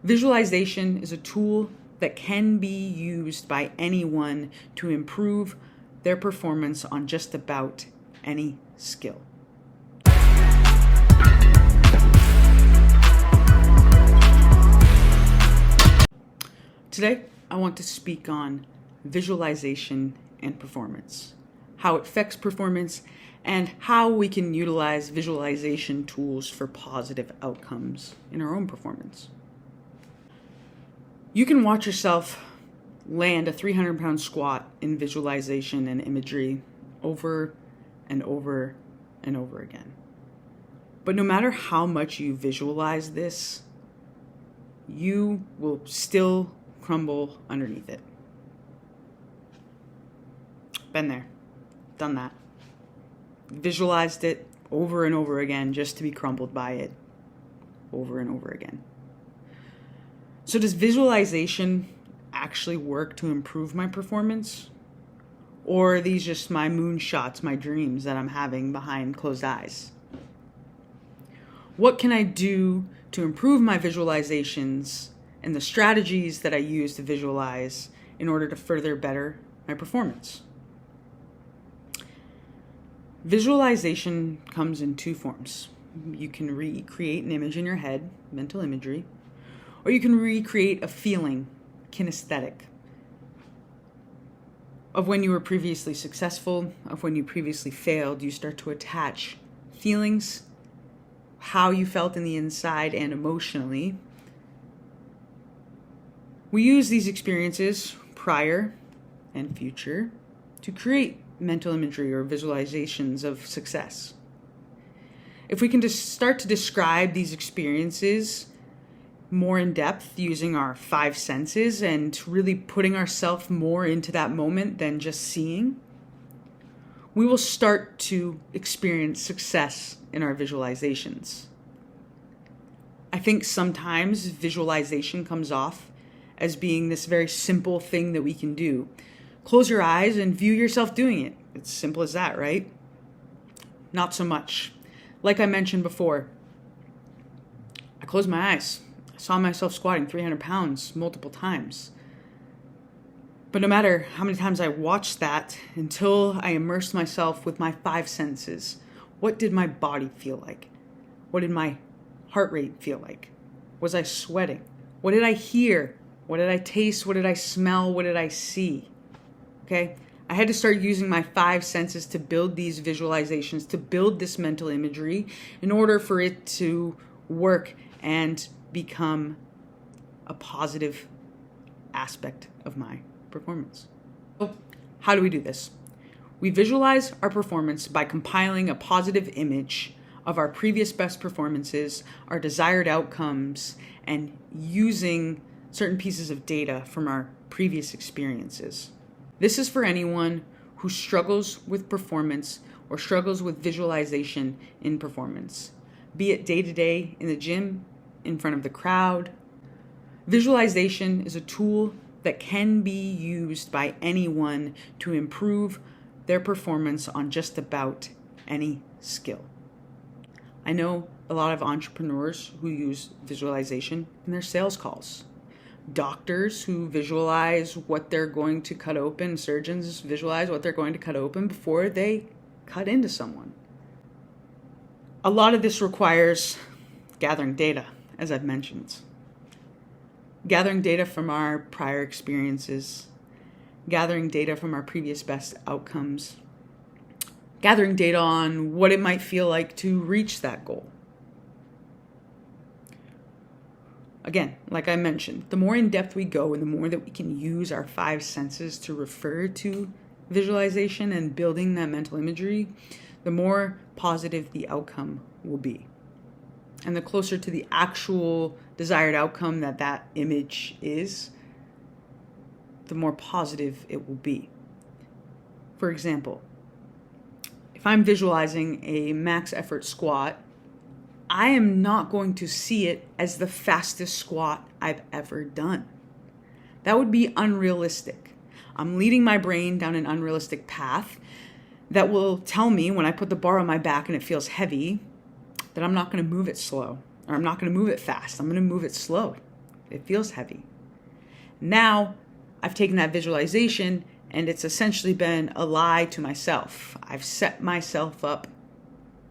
Visualization is a tool that can be used by anyone to improve their performance on just about any skill. Today, I want to speak on visualization and performance, how it affects performance, and how we can utilize visualization tools for positive outcomes in our own performance. You can watch yourself land a 300-pound squat in visualization and imagery over and over and over again. But no matter how much you visualize this, you will still crumble underneath it. Been there, done that. Visualized it over and over again just to be crumbled by it over and over again. So does visualization actually work to improve my performance? Or are these just my moonshots, my dreams that I'm having behind closed eyes? What can I do to improve my visualizations and the strategies that I use to visualize in order to further better my performance? Visualization comes in two forms. You can recreate an image in your head, mental imagery, or you can recreate a feeling, kinesthetic, of when you were previously successful, of when you previously failed. You start to attach feelings, how you felt in the inside and emotionally. We use these experiences, prior and future, to create mental imagery or visualizations of success. If we can just start to describe these experiences more in depth using our five senses and really putting ourselves more into that moment than just seeing, we will start to experience success in our visualizations. I think sometimes visualization comes off as being this very simple thing that we can do. Close your eyes and view yourself doing it. It's simple as that, right? Not so much. Like I mentioned before, I closed my eyes. I saw myself squatting 300 pounds multiple times. But no matter how many times I watched that, until I immersed myself with my five senses, what did my body feel like? What did my heart rate feel like? Was I sweating? What did I hear? What did I taste? What did I smell? What did I see? Okay? I had to start using my five senses to build these visualizations, to build this mental imagery in order for it to work and become a positive aspect of my performance. So, how do we do this? We visualize our performance by compiling a positive image of our previous best performances, our desired outcomes, and using certain pieces of data from our previous experiences. This is for anyone who struggles with performance or struggles with visualization in performance, be it day-to-day in the gym, in front of the crowd. Visualization is a tool that can be used by anyone to improve their performance on just about any skill. I know a lot of entrepreneurs who use visualization in their sales calls. Doctors who visualize what they're going to cut open, surgeons visualize what they're going to cut open before they cut into someone. A lot of this requires gathering data, as I've mentioned. Gathering data from our prior experiences, gathering data from our previous best outcomes, gathering data on what it might feel like to reach that goal. Again, like I mentioned, the more in depth we go and the more that we can use our five senses to refer to visualization and building that mental imagery, the more positive the outcome will be. And the closer to the actual desired outcome that image is, the more positive it will be. For example, if I'm visualizing a max effort squat, I am not going to see it as the fastest squat I've ever done. That would be unrealistic. I'm leading my brain down an unrealistic path that will tell me when I put the bar on my back and it feels heavy that I'm not going to move it slow, or I'm not going to move it fast. I'm going to move it slow. It feels heavy. Now I've taken that visualization and it's essentially been a lie to myself. I've set myself up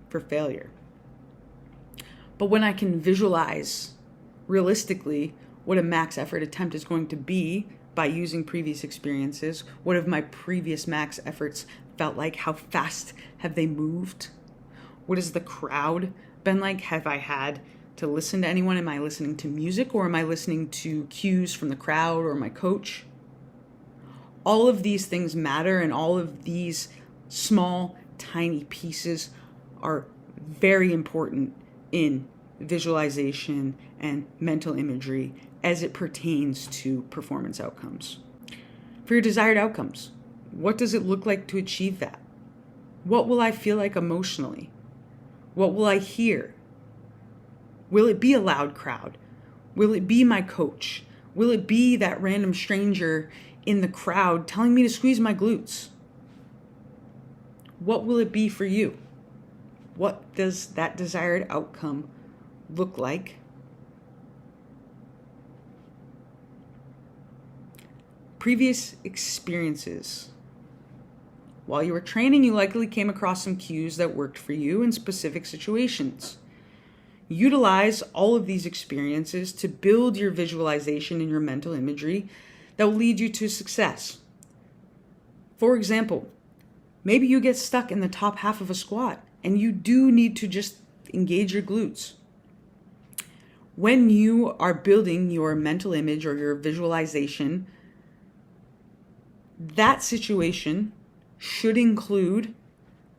for failure. But when I can visualize realistically what a max effort attempt is going to be by using previous experiences, what have my previous max efforts felt like? How fast have they moved? What has the crowd been like? Have I had to listen to anyone? Am I listening to music, or am I listening to cues from the crowd or my coach? All of these things matter, and all of these small, tiny pieces are very important in visualization and mental imagery as it pertains to performance outcomes. For your desired outcomes, what does it look like to achieve that? What will I feel like emotionally? What will I hear? Will it be a loud crowd? Will it be my coach? Will it be that random stranger in the crowd telling me to squeeze my glutes? What will it be for you? What does that desired outcome look like? Previous experiences. While you were training, you likely came across some cues that worked for you in specific situations. Utilize all of these experiences to build your visualization and your mental imagery that will lead you to success. For example, maybe you get stuck in the top half of a squat and you do need to just engage your glutes. When you are building your mental image or your visualization, that situation should include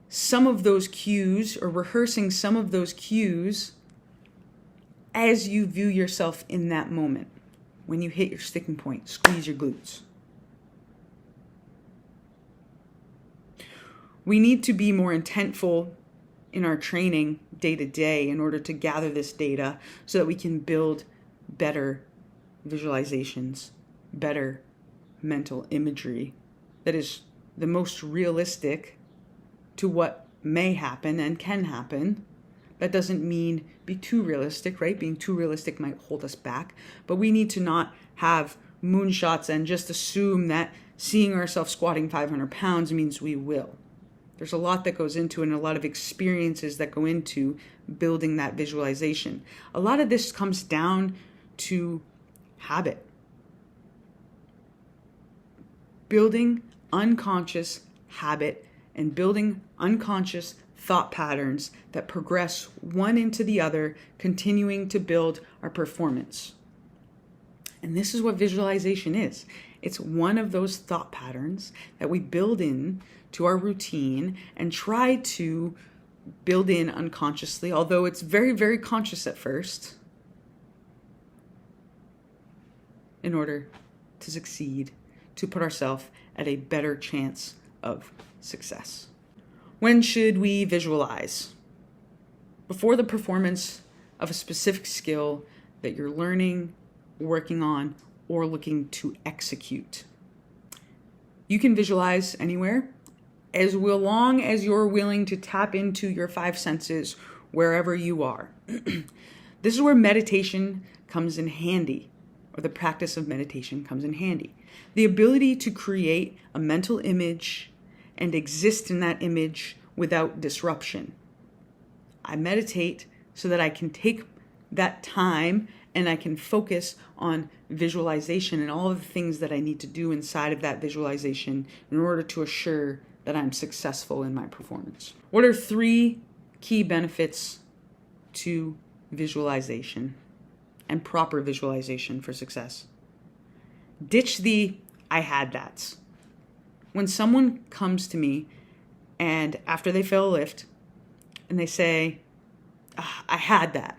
some of those cues, or rehearsing some of those cues as you view yourself in that moment. When you hit your sticking point, squeeze your glutes. We need to be more intentful in our training day to day in order to gather this data so that we can build better visualizations, better mental imagery that is the most realistic to what may happen and can happen. That doesn't mean be too realistic, right? Being too realistic might hold us back, but we need to not have moonshots and just assume that seeing ourselves squatting 500 pounds means we will. There's a lot that goes into it, and a lot of experiences that go into building that visualization. A lot of this comes down to habit. Building unconscious habit and building unconscious thought patterns that progress one into the other, continuing to build our performance. And this is what visualization is. It's one of those thought patterns that we build in to our routine and try to build in unconsciously, although it's very, very conscious at first, in order to succeed, to put ourselves at a better chance of success. When should we visualize? Before the performance of a specific skill that you're learning, working on, or looking to execute. You can visualize anywhere, as long as you're willing to tap into your five senses wherever you are. This is where meditation comes in handy, or the practice of meditation comes in handy. The ability to create a mental image and exist in that image without disruption. I meditate so that I can take that time and I can focus on visualization and all of the things that I need to do inside of that visualization in order to assure that I'm successful in my performance. What are 3 key benefits to visualization and proper visualization for success? Ditch the I had that's. When someone comes to me and after they fail a lift and they say, I had that.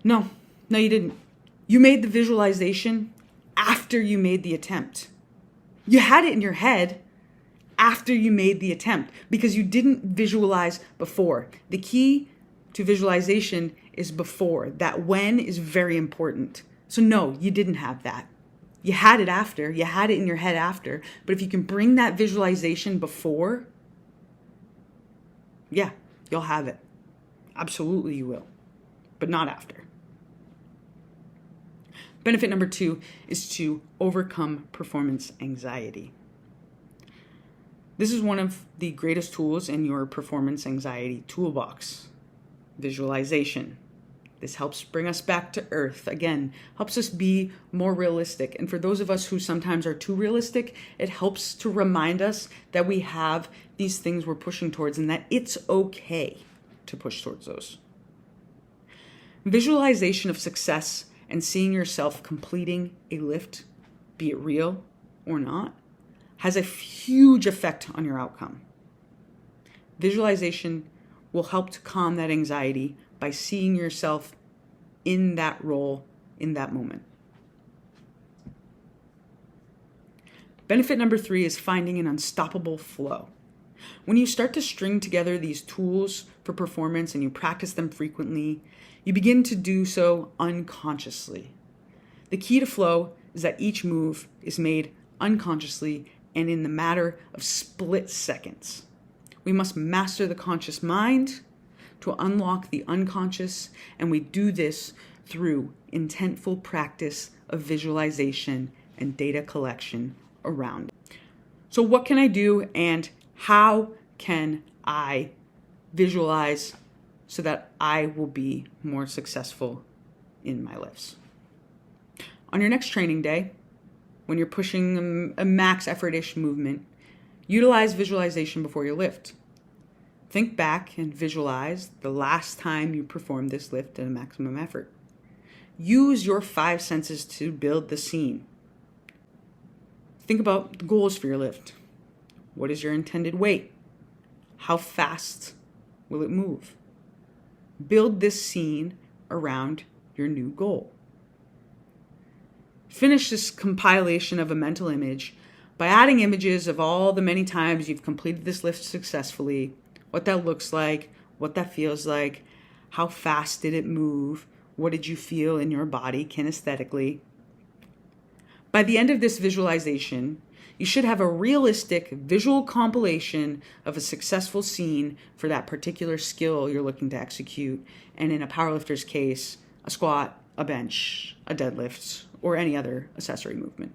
No, you didn't. You made the visualization after you made the attempt. You had it in your head after you made the attempt because you didn't visualize before. The key to visualization is before. That when is very important. So no, you didn't have that. You had it after. You had it in your head after. But if you can bring that visualization before, yeah, you'll have it. Absolutely you will. But not after. Benefit number 2 is to overcome performance anxiety. This is one of the greatest tools in your performance anxiety toolbox, visualization. This helps bring us back to earth. Again, helps us be more realistic. And for those of us who sometimes are too realistic, it helps to remind us that we have these things we're pushing towards and that it's okay to push towards those. Visualization of success and seeing yourself completing a lift, be it real or not, has a huge effect on your outcome. Visualization will help to calm that anxiety by seeing yourself in that role, in that moment. Benefit number 3 is finding an unstoppable flow. When you start to string together these tools for performance and you practice them frequently, you begin to do so unconsciously. The key to flow is that each move is made unconsciously and in the matter of split seconds. We must master the conscious mind to unlock the unconscious, and we do this through intentful practice of visualization and data collection around it. So what can I do and how can I visualize so that I will be more successful in my lifts? On your next training day, when you're pushing a max effort-ish movement, utilize visualization before your lift. Think back and visualize the last time you performed this lift at a maximum effort. Use your 5 senses to build the scene. Think about the goals for your lift. What is your intended weight? How fast will it move? Build this scene around your new goal. Finish this compilation of a mental image by adding images of all the many times you've completed this lift successfully, what that looks like, what that feels like, how fast did it move, what did you feel in your body kinesthetically. By the end of this visualization, you should have a realistic visual compilation of a successful scene for that particular skill you're looking to execute, and in a powerlifter's case, a squat, a bench, a deadlift, or any other accessory movement.